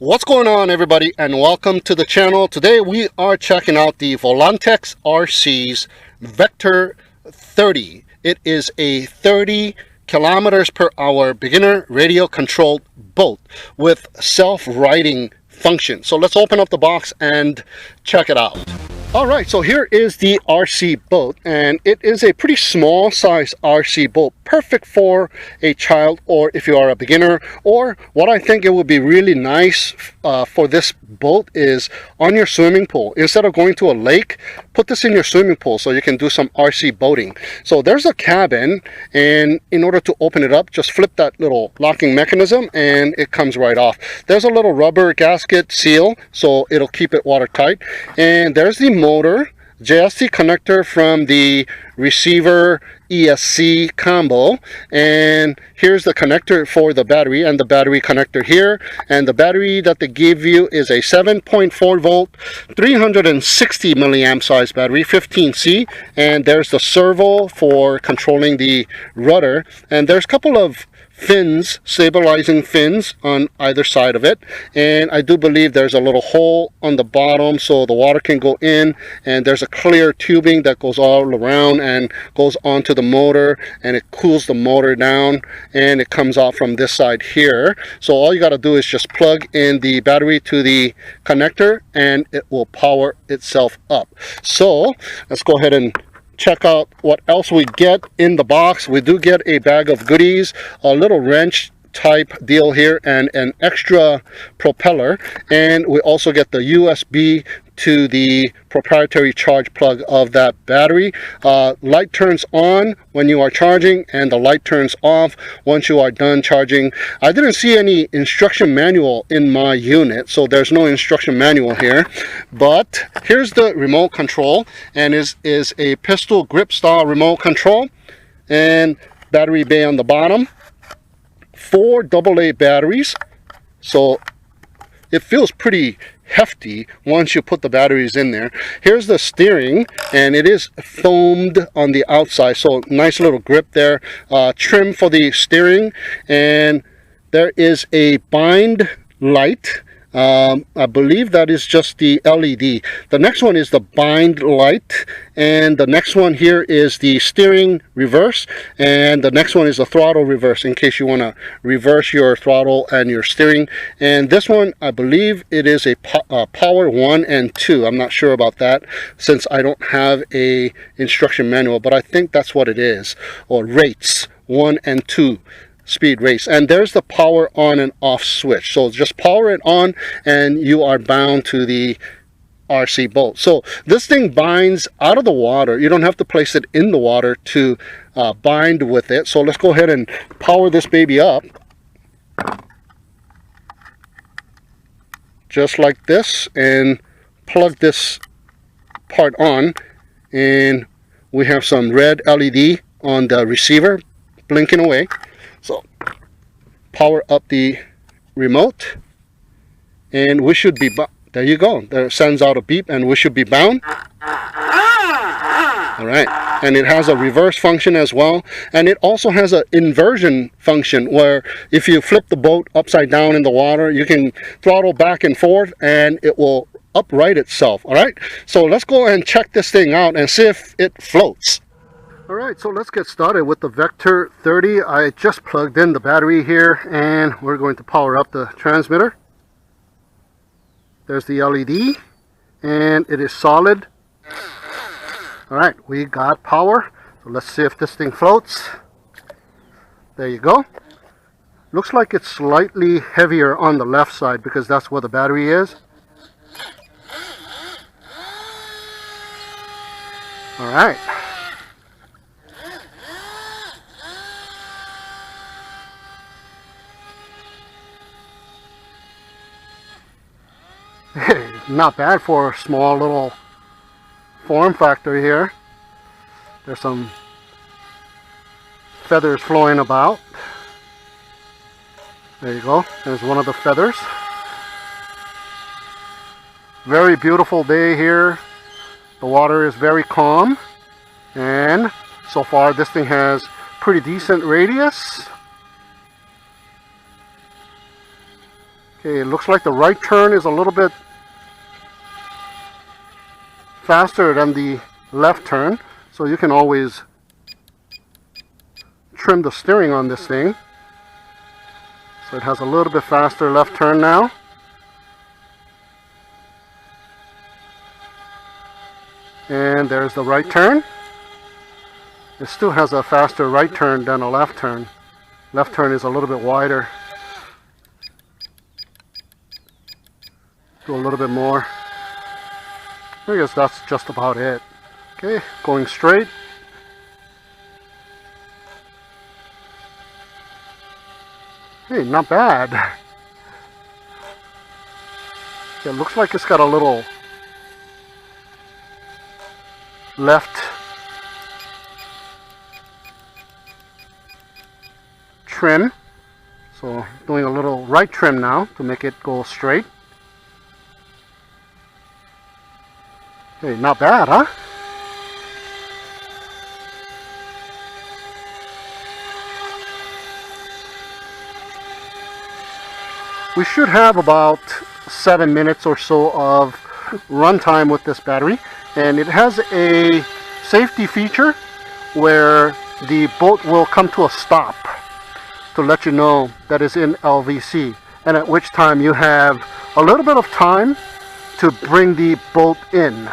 What's going on, everybody, and welcome to the channel. Today we are checking out the VOLANTEX RC's Vector30. It is a 30 kilometers per hour beginner radio controlled boat with self-righting function. So let's open up the box and check it out. Alright, so here is the RC boat, and it is a pretty small size RC boat, perfect for a child or if you are a beginner. Or what I think it would be really nice for this boat is on your swimming pool. Instead of going to a lake, put this in your swimming pool so you can do some RC boating. So there's a cabin, and in order to open it up, just flip that little locking mechanism and it comes right off. There's a little rubber gasket seal, so it'll keep it watertight. And there's the motor, JST connector from the receiver ESC combo, and here's the connector for the battery and the battery connector here. And the battery that they give you is a 7.4 volt 360 milliamp size battery, 15C. And there's the servo for controlling the rudder, and there's a couple of fins, stabilizing fins on either side of it. And I do believe there's a little hole on the bottom so the water can go in, and there's a clear tubing that goes all around and goes onto the motor, and it cools the motor down, and it comes out from this side here. So all you got to do is just plug in the battery to the connector and it will power itself up. So let's go ahead and check out what else we get in the box. We do get a bag of goodies, a little wrench type deal here, and an extra propeller. And we also get the USB to the proprietary charge plug of that battery. Light turns on when you are charging, and the light turns off once you are done charging. I didn't see any instruction manual in my unit, so there's no instruction manual here. But here's the remote control, and is a pistol grip style remote control, and battery bay on the bottom. 4 AA batteries, so it feels pretty hefty once you put the batteries in there. Here's the steering, and it is foamed on the outside, so nice little grip there. Trim for the steering, and there is a bind light. I believe that is just the LED. The next one is the bind light, and the next one here is the steering reverse, and the next one is the throttle reverse in case you want to reverse your throttle and your steering. And this one, I believe it is a power 1 and 2. I'm not sure about that since I don't have a instruction manual, but I think that's what it is, or rates 1 and 2 speed race. And there's the power on and off switch, so just power it on and you are bound to the RC boat. So this thing binds out of the water. You don't have to place it in the water to bind with it. So let's go ahead and power this baby up just like this, and plug this part on, and we have some red LED on the receiver blinking away. So power up the remote, and we should be, there you go, there sends out a beep, and we should be bound. Alright, and it has a reverse function as well, and it also has an inversion function where if you flip the boat upside down in the water, you can throttle back and forth and it will upright itself. Alright, so let's go and check this thing out and see if it floats. Alright, so let's get started with the Vector30. I just plugged in the battery here, and we're going to power up the transmitter. There's the LED, and it is solid. Alright, we got power. So let's see if this thing floats. There you go. Looks like it's slightly heavier on the left side because that's where the battery is. Alright. Not bad for a small little form factor here. There's some feathers flowing about. There you go. There's one of the feathers. Very beautiful day here. The water is very calm, and so far this thing has pretty decent radius. Okay, it looks like the right turn is a little bit faster than the left turn, so you can always trim the steering on this thing. So it has a little bit faster left turn now. And there's the right turn. It still has a faster right turn than a left turn. Left turn is a little bit wider. Do a little bit more. I guess that's just about it. Okay, going straight. Hey, not bad. It looks like it's got a little left trim. So doing a little right trim now to make it go straight. Hey, not bad, huh? We should have about 7 minutes or so of runtime with this battery, and it has a safety feature where the boat will come to a stop to let you know that it's in LVC, and at which time you have a little bit of time to bring the boat in.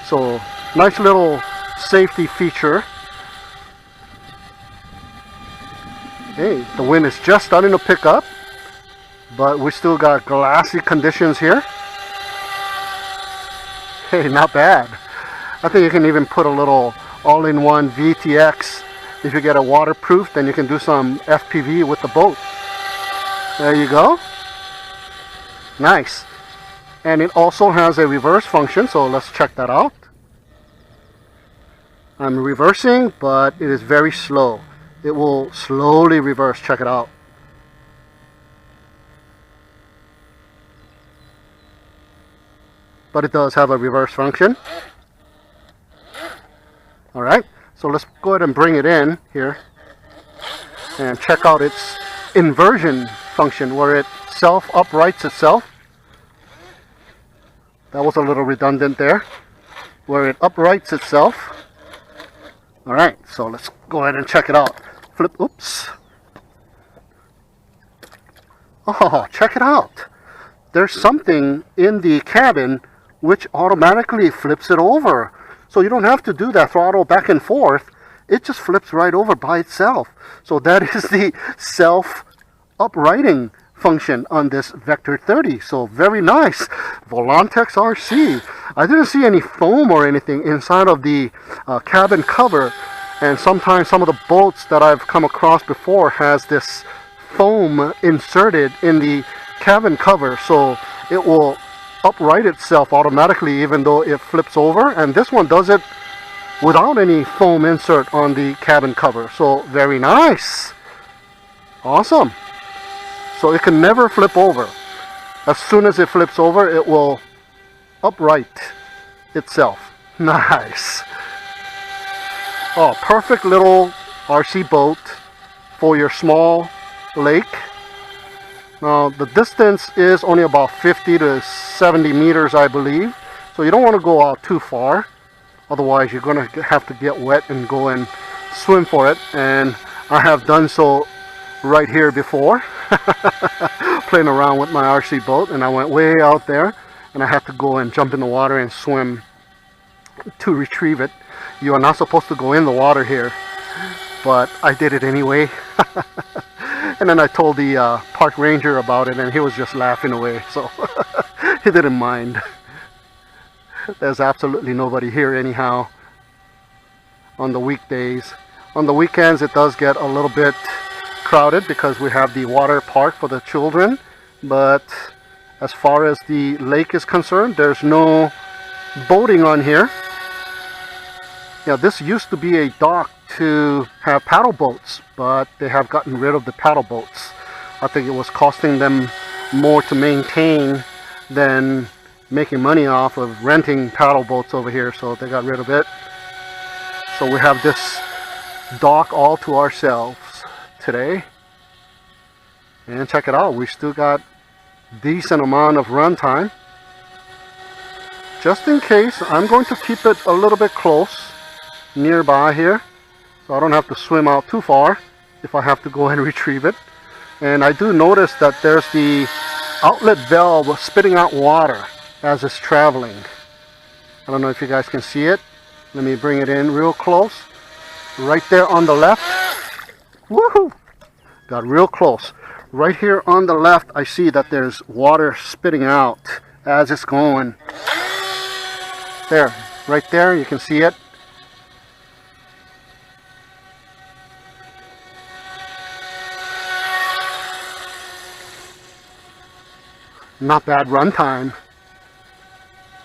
So nice little safety feature. Hey, the wind is just starting to pick up, but we still got glassy conditions here. Hey, not bad. I think you can even put a little all-in-one VTX. If you get a waterproof, then you can do some FPV with the boat. There you go. Nice. And it also has a reverse function, so let's check that out. I'm reversing, but it is very slow. It will slowly reverse. Check it out. But it does have a reverse function. Alright, so let's go ahead and bring it in here and check out its inversion function where it self-uprights itself. That was a little redundant there. Where it uprights itself. Alright, so let's go ahead and check it out. Flip, oops. Oh, check it out. There's something in the cabin which automatically flips it over. So you don't have to do that throttle back and forth. It just flips right over by itself. So that is the self-uprighting function on this Vector30. So very nice. VOLANTEX RC. I didn't see any foam or anything inside of the cabin cover. And sometimes some of the boats that I've come across before has this foam inserted in the cabin cover. So it will upright itself automatically even though it flips over, and this one does it without any foam insert on the cabin cover. So very nice. Awesome. So it can never flip over. As soon as it flips over, it will upright itself. Nice. Oh, perfect little RC boat for your small lake. Now the distance is only about 50 to 70 meters, I believe. So you don't want to go out too far. Otherwise you're going to have to get wet and go and swim for it. And I have done so right here before. Playing around with my RC boat, and I went way out there and I had to go and jump in the water and swim to retrieve it. You are not supposed to go in the water here, but I did it anyway. And then I told the park ranger about it, and he was just laughing away, so he didn't mind. There's absolutely nobody here anyhow on the weekdays. On the weekends it does get a little bit crowded because we have the water park for the children, but as far as the lake is concerned, there's no boating on here. Yeah, this used to be a dock to have paddle boats, but they have gotten rid of the paddle boats. I think it was costing them more to maintain than making money off of renting paddle boats over here, so they got rid of it. So we have this dock all to ourselves today. And check it out, we still got decent amount of runtime. Just in case, I'm going to keep it a little bit close nearby here, so I don't have to swim out too far if I have to go and retrieve it. And I do notice that there's the outlet valve spitting out water as it's traveling. I don't know if you guys can see it. Let me bring it in real close. Right there on the left. Woohoo! Got real close. Right here on the left, I see that there's water spitting out as it's going. There, right there, you can see it. Not bad runtime.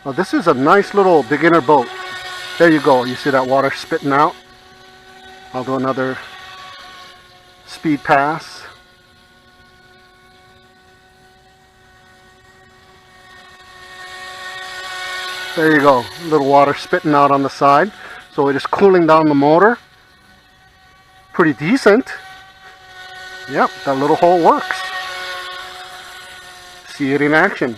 Well, this is a nice little beginner boat. There you go. You see that water spitting out? I'll do another speed pass. There you go. A little water spitting out on the side. So it is cooling down the motor. Pretty decent. Yep, that little hole works. See it in action.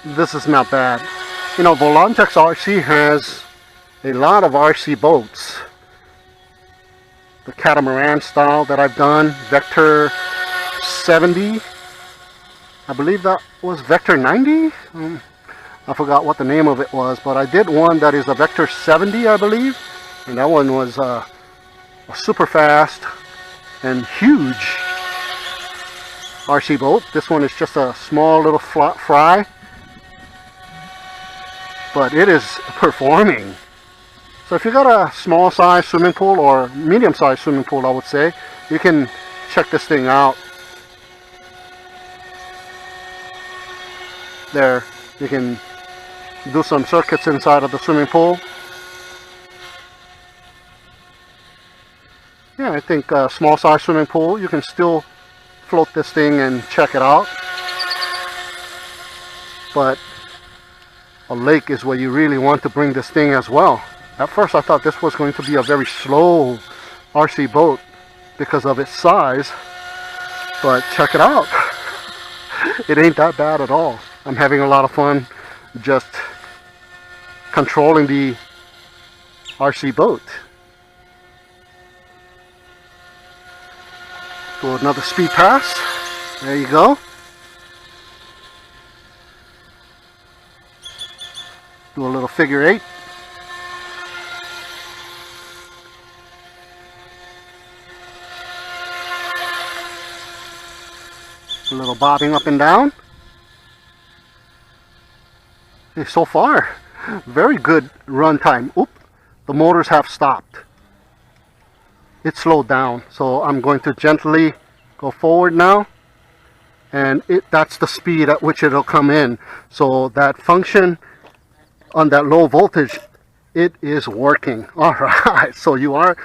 This is not bad. You know, VOLANTEX RC has a lot of RC boats. The catamaran style that I've done, Vector30. I believe that was Vector90. I forgot what the name of it was, but I did one that is a Vector70, I believe. And that one was a super fast and huge RC boat. This one is just a small little fry, but it is performing. So if you got a small size swimming pool or medium size swimming pool, I would say, you can check this thing out. There, you can do some circuits inside of the swimming pool. Yeah, I think a small size swimming pool, you can still float this thing and check it out. But a lake is where you really want to bring this thing as well. At first I thought this was going to be a very slow RC boat because of its size, but check it out. It ain't that bad at all. I'm having a lot of fun just controlling the RC boat. Do another speed pass. There you go. Do a little figure eight. A little bobbing up and down. Hey, so far, very good run time. Oop, the motors have stopped. It slowed down, so I'm going to gently go forward now, and that's the speed at which it'll come in. So that function on that low voltage, it is working. All right, so you are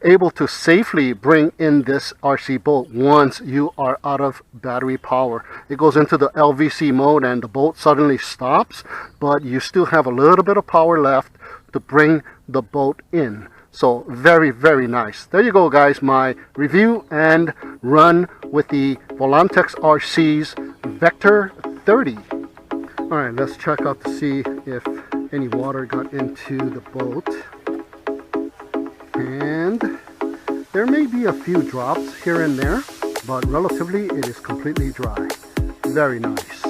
able to safely bring in this RC boat once you are out of battery power. It goes into the LVC mode and the boat suddenly stops, but you still have a little bit of power left to bring the boat in. So very, very nice. There you go, guys, my review and run with the VOLANTEX RC's Vector30. All right, let's check out to see if any water got into the boat. And there may be a few drops here and there, but relatively it is completely dry. Very nice.